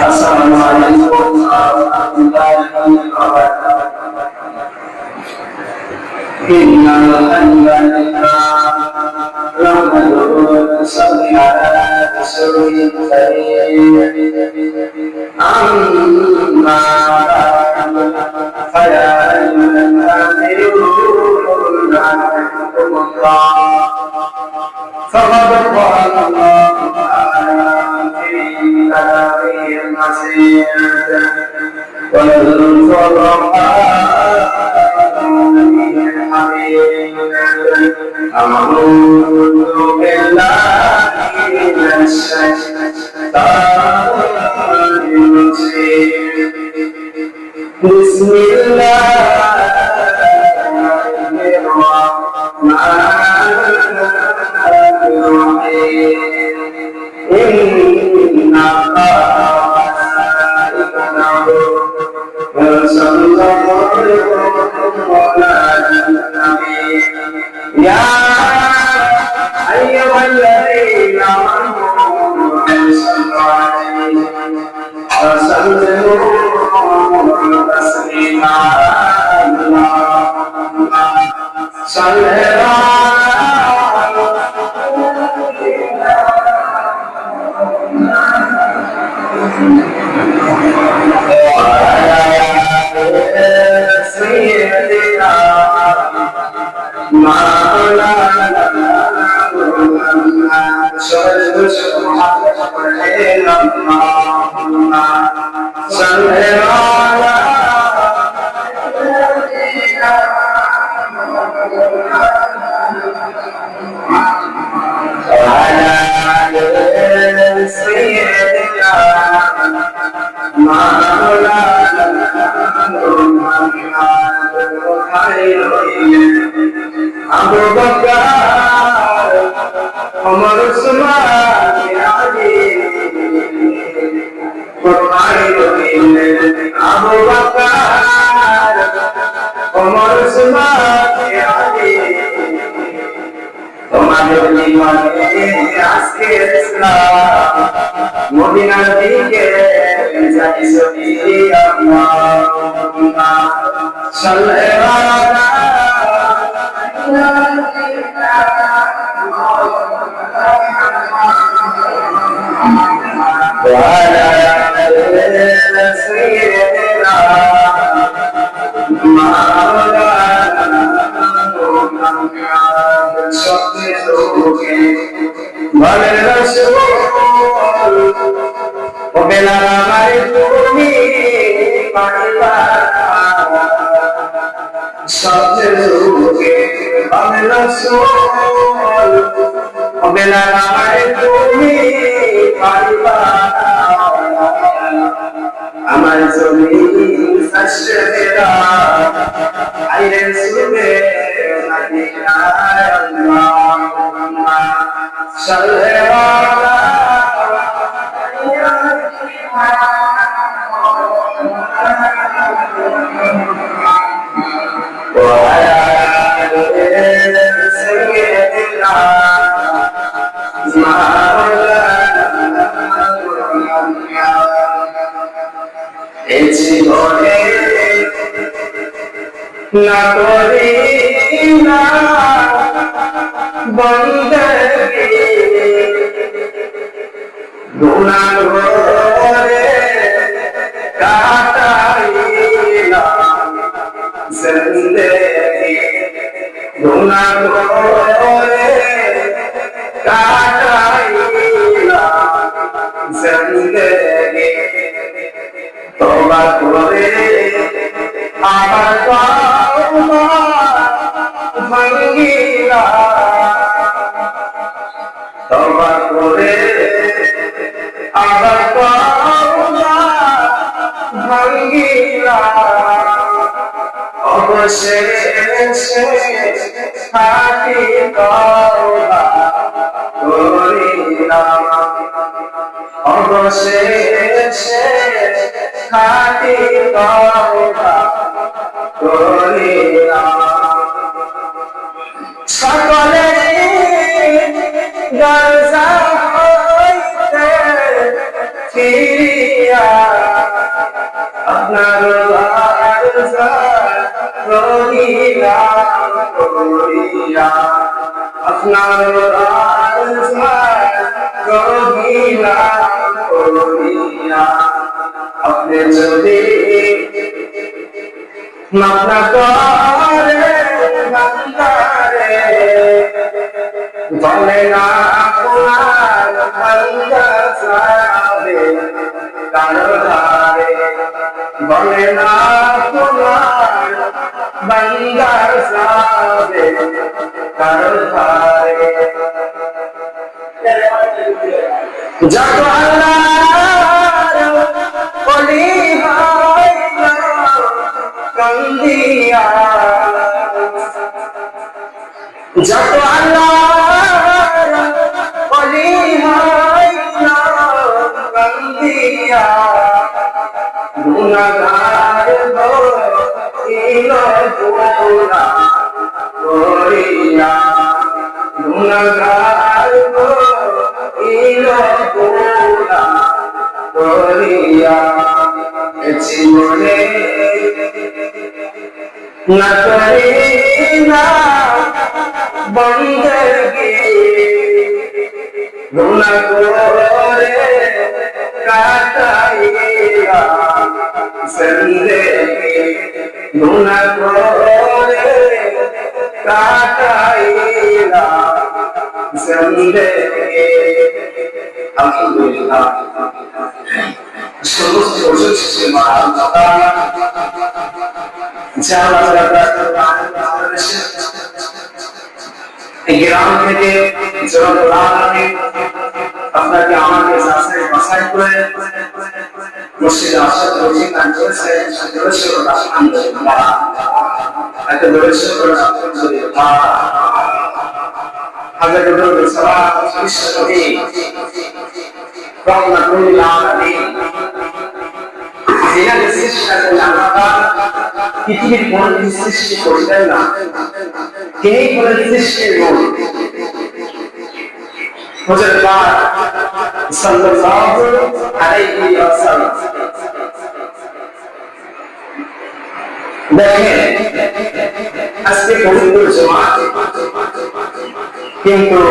আসসালামু আলাইকুম ওয়া রাহমাতুল্লাহি ওয়া বারাকাতুহু। ইন্নাল হামদালিল্লাহ নাহমাদুহু ওয়া নুসাল্লি আলা রাসূলিল কারীম। আম্মা বা'দু ফায়া আইয়ুহাল মুমিনুনা আ'লামুল্লাহ فقد قال الله تعالى في كلامه المجيد والفرقان الحميد. أعوذ بالله من الشيطان الرجيم. بسم الله يا أيها الذين آمنوا صلوا عليه وسلموا تسليما. اللهم صل على سيدنا مولانا محمد صل على سيدنا مولانا أبو بكر عمر عثمان علي أبو بكر عمر عثمان علي তোমাদের জীবনে আজকের ইসলাম মদিনার দিকে যাইছো কি আল্লাহুম্মা সাল্লি আলা ওয়া আলা সাইয়্যিদিনা মাওলানা সবচেয়ে লোকে বলে রাসূল ও বেলাল আমারে তুমি পাইবা সবচেয়ে লোকে বলে রাসূল ও বেলাল আমারে তুমি পাইবা আমার জমিন সাশরা আইরে সুবে মদিনা আল্লাহুম্মা সাল্লি আলা ওয়া আলা সাইয়্যিদিনা মাওলানা এই জীবনে না করি না বন্দগি গুনাহ করে কাটাইলাম জিন্দেগি গুনাহ করে কাটাইলাম জিন্দেগি তওবা করে আমার তওবা ভাঙ্গিলা তওবা করে আমার তওবা ভাঙ্গিলা অবশেষে খাঁটি তওবা করিলাম অবশেষে খাঁটি তওবা করিলাম সকলে দরজা হইতে ফিরি দিয়া আপনার রহিলাম করিয়া আপনার রহিলাম করিয়া আপনি যদি মানা করে বান্দারে বলে না আপনার বান্দা যাবে কারো ধারে বলে না আপনার বান্দা যাবে কারো ধারে যত আল্লাহর ওলি হইলা কান্দিয়া যত আল্লাহর ওলি হইলা কান্দিয়া গুনাহগার হইল গুনাহ করিয়া গুনাহগার হইল গুনাহ করিয়া জীবনে না করি না বন্দগি গুনাহ করে কাটাইয়া জিন্দেগি গুনাহ করে কাটাইয়া জিন্দেগি আলহামদুলিল্লাহ সমস্ত প্রশংসা মহান আল্লাহ যারা বাংলাদেশের এই গ্রাম থেকে আপনাকে আমাকে যাচাই বাছাই করে মসজিদে আসার তৌফিক দান করেছেন আলহামদুলিল্লাহ এত দরুদ করে আলহামদুলিল্লাহ হাজার দরুদ সালাত বিশ্বনবী রহমাতুল আলামিন যিনি সৃষ্টি আল্লাহ পৃথিবীর কোন সৃষ্টি করতেন না তিনি কোন সৃষ্টির মূল হযরত সাল্লাল্লাহু আলাইহি ওয়াসাল্লাম দেখেন আজকে পবিত্র জুমা কিন্তু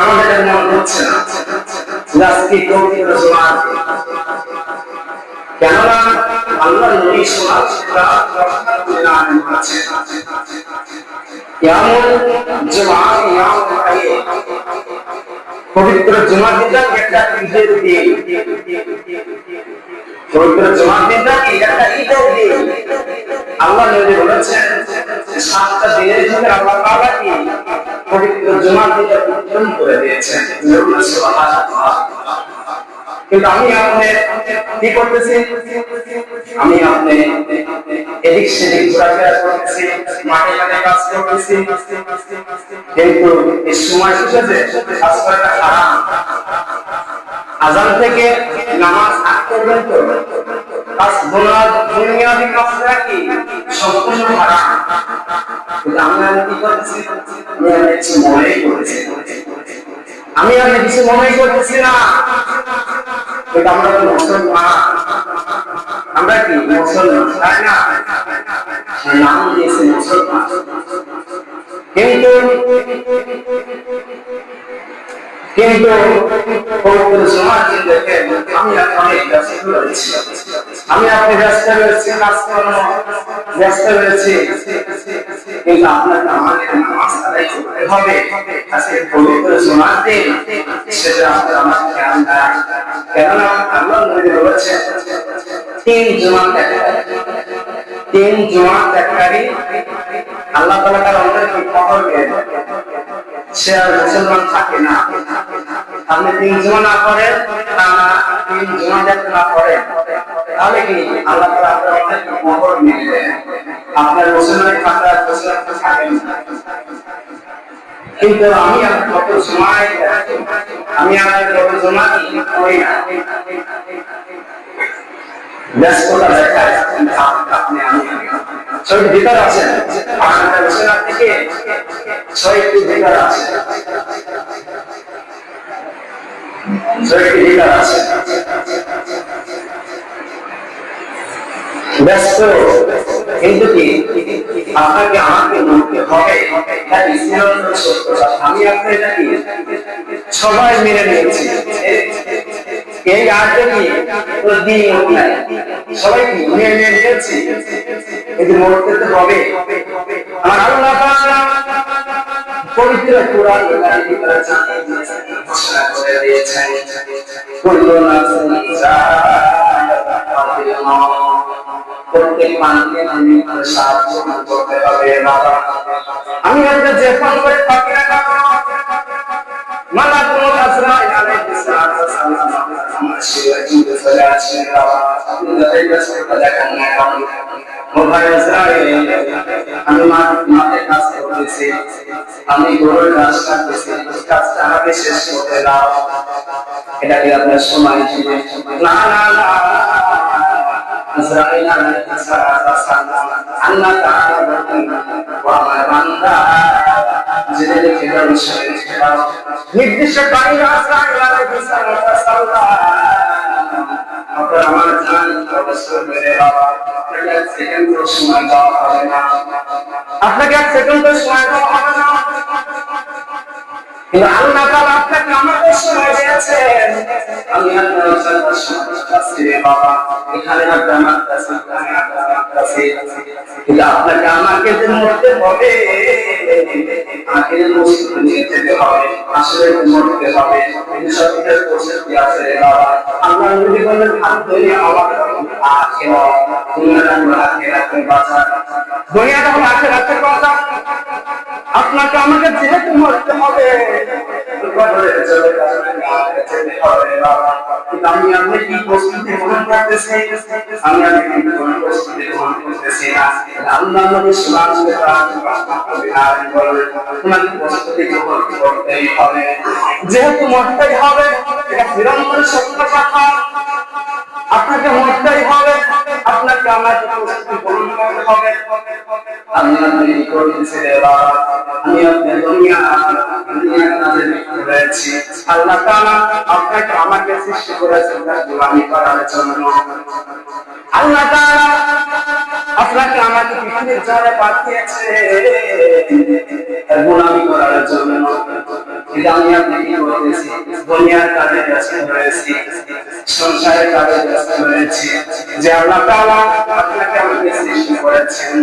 আমাদের মন হচ্ছে না আজকে পবিত্র জুমা কেননা আল্লাহ নবী পবিত্র জুমার দিনটা একটা ঈদের দিন পবিত্র জুমার দিনটা একটা ঈদের দিন আল্লাহ নবী বলেছেন 7টা দিনের ভিতরে আল্লাহ তাআলা কি পবিত্র জুমার দিনটা উত্তম করে দিয়েছেন সুবহানাল্লাহ কিন্তু আমি আপনি কি করতেছি আমি আপনি এদিক সেদিক ঘোরাফেরা করতেছি মাঠে ঘাটে কাজ করতেছি কিন্তু এই সময় শেষে কাজ করাটা হারাম আযান থেকে নামাজ আগ পর্যন্ত কাজ দুনিয়াবি কাজটা কি সম্পূর্ণ হারাম কিন্তু আমরা কি করতেছি আমি কিছু মনেই করতেছি আমি আপনি কিছু মনেই করতেছি না কিন্তু আমরা তো মুসলমান আমরা কি মুসলমান তাই না নাম দিয়েছে মুসলমান কিন্তু পবিত্র জুমার দিন দেখেন আমি অনেক ব্যস্ত রয়েছি আমি আপনি ব্যস্ত রয়েছি কাজকর্ম ব্যস্ত রয়েছি কিন্তু আপনাকে আমাদের নামাজ আদায় করতে হবে আজকে পবিত্র জুমার দিন সেটা আপনার আমার খেয়াল রাখ কেননা আল্লাহ নবী বলেছেন 3 জুমা ত্যাগকারী আল্লাহ তাআলা তার অন্তরে কবর দিয়ে সে আর মুসলমান থাকে না আপনি 3 জুমা না করেন না 3 জুমা না করেন তাহলে কি আল্লাহ তাআলা আপনার অন্তরে কবর দিয়ে দেন আপনার মুসলমানের খাতা মুসলমান থাকেন কিন্তু আমি কত সময় আমি আমার কত জমা করি না ব্যস্ততা দেখায় আপনি আমি সব ভিতর আছেন আপনার মুসলমান থেকে ছয়টি ভিতর আছে ছয়টি ভিতর আছে ব্যস্ত, কিন্তু কি আপনাকে আমাকে বলতে হবে এটা ইসলামের সত্য কথা। আমি আপনি এটা কি সবাই মেনে নিয়েছি, এই আজকে কি দিন নাই সবাই কি মেনে নিয়েছি, এই যে মরতে তো হবে। আমার আল্লাহ তাআলা পবিত্র কোরআন ভিতরে ঘোষণা করে দিয়েছেন কুল্লু নাফসিন যায়িকাতুল মাউত, প্রত্যেক মানুষকে আমি সাহায্য করতে হবে। বাবা আমি আপনাকে যে ফোন করে থাকি না কেন মালাকুল আজরাইল আলাইহিস সালাম আমার শিরে জিন্দে চলে আসেন। বাবা আপনি যাই কাছে দেখেন না কেন মোবাইল আজরাইল আমি মাঠে কাজ করতেছি, আমি গরুর ঘাস কাটতেছি, কাজটা আমাকে শেষ করতে দাও। এটা কি আপনার সময় ছিল? না না না, আজরাইল আলাইহিস সালাম আল্লাহ তাআলা বলেন ও আমার বান্দা জেনে রেখে দাও নির্দিষ্ট টাইমে আজরাইল আলাইহিস সালাম আপনার আমার জান অবশ্যই মেরে বাবা এক সেকেন্ড সময় দেওয়া হবে না, আপনাকে এক সেকেন্ড সময় দেওয়া হবে না, কিন্তু আল্লাহ তাআলা আপনাকে আমাকে সময় দিয়েছেন। আমি আপনার কাছে বাবা এখানে আমার কাছে কিন্তু আপনাকে আমাকে যে মরতে হবে, আমাকে যে মসজিদে নিয়ে যেতে হবে, আসলে মরতে হবে, এই সত্যের প্রস্তুতি আছে বাবা। আল্লাহ নবী বলেন হাত ধরে আমার আখিরাত দুনিয়ার আখিরাতের বাঁচা, দুনিয়াটা হলো আখিরাতের বাঁচা। আপনাকে আমাকে যেহেতু মরতে হবে আমি আপনি কি প্রস্তুতি গ্রহণ করতেছি, আমি আপনি কি প্রস্তুতি গ্রহণ করতেছি না। আল্লাহ নবী সাল্লাল্লাহু আলাইহি ওয়াসাল্লাম প্রস্তুতি গ্রহণ করতেই হবে, যেহেতু মরতেই হবে, এটা নিরন্তর সত্য কথা। আপনাকে মরতেই হবে, আপনাকে আমাকে প্রস্তুতি গ্রহণ করতে হবে। আমি আপনি করতেছি বাবা, আমি আপনি দুনিয়ার কাজে লিপ্ত রয়েছি। আল্লাহ তাআলা আপনাকে আমাকে সৃষ্টি করেছেন গোলামি করার জন্য। আল্লাহ তাআলা আপনাকে আমাকে পৃথিবীর জলে পাঠিয়েছে গোলামি করার জন্য। কিন্তু আমি আপনি কি করতেছি? দুনিয়ার কাজে ব্যস্ত রয়েছি, সংসারের কাজে ব্যস্ত রয়েছি। যে আল্লাহ তাআলা আপনাকে আমাকে সৃষ্টি করেছেন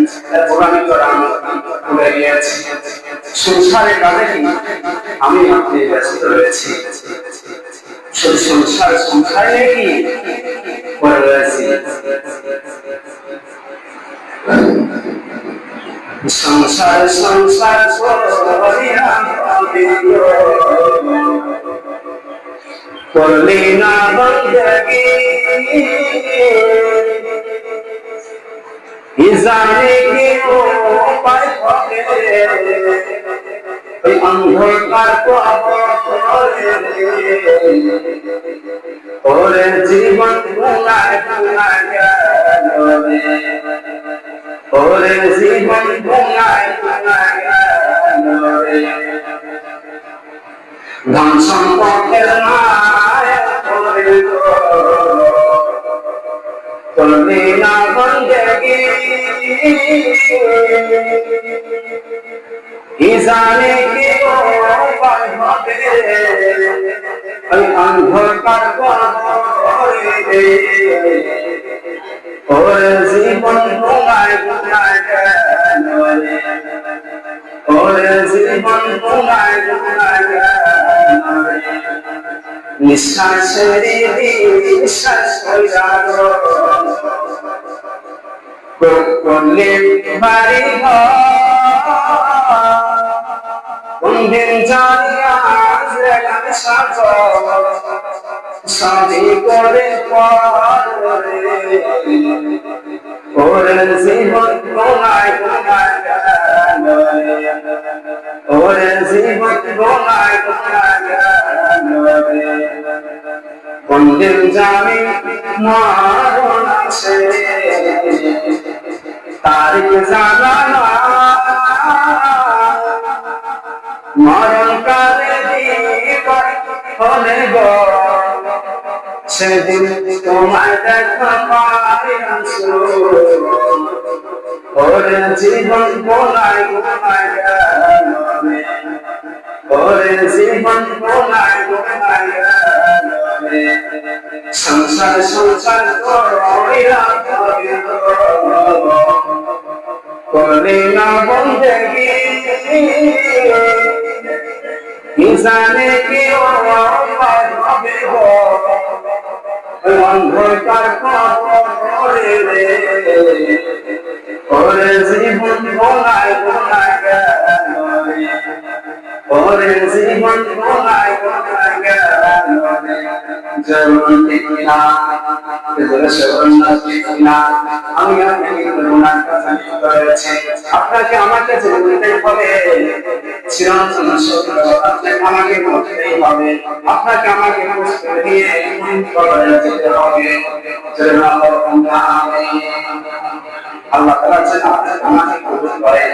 গোলামি করা ভুলে গিয়েছি। সংসারের কাজে কি আমি আপনি ব্যস্ত রয়েছি, সংসারে কি করে রয়েছি। সংসার সংসার করলি না বন্দগি, জানে কি উপায় হবে ওই অন্ধকার ওরে জীবন গুনায় গুনায় গেল রে, ওরে জীবন গুনায় গুনায় গেল রে। ধন সম্পদের মায়া করে করলি না বন্দগি, জানে কি উপায় হবে ওই অন্ধকার ওরে জীবন গুনায় গুনায় গেল রে, ওরে জীবন গুনায় গুনায় গেল রে। নিঃশ্বাসের নিঃশ্বাস কইরা করলে বাড়ি ঘর, কোনদিন জানিয়া সাজি করে পরে ওরে জীবন গুনায় গুনায় গেল রে, ওরে জীবন গুনায় গুনায় গেল রে। কোনদিন জানি মরণ আছে তারিখ জানা না, মরণ কালে হলে গো সেদিন তোমায় দেখা পাই রাসূল ওরে জীবন কোনায় কোনায় গেল রে ওরে জীবন কোনায় কোনায় গেল রে সংসার সংসার করিয়া করলি না বন্দেগি কি জানে কি হবে গো অন্ধকার করে রে ওরে জীবন কোনায় কোনায় গেল রে ওরে জীবন কোনায় কোনায় গেল রে যেমন ঠিকিনা আমি আপনাকে গুনাহ জানিত করেছি আপনাকে আমাকে জানতেই হবে চিরন্তন সত্য আপনাকে আমাকে বলতেই হবে আপনাকে আমাকে বুঝতে দিয়ে করে যেতে হবে আল্লাহ তাআলা যেন আমাকে কবুল করেন।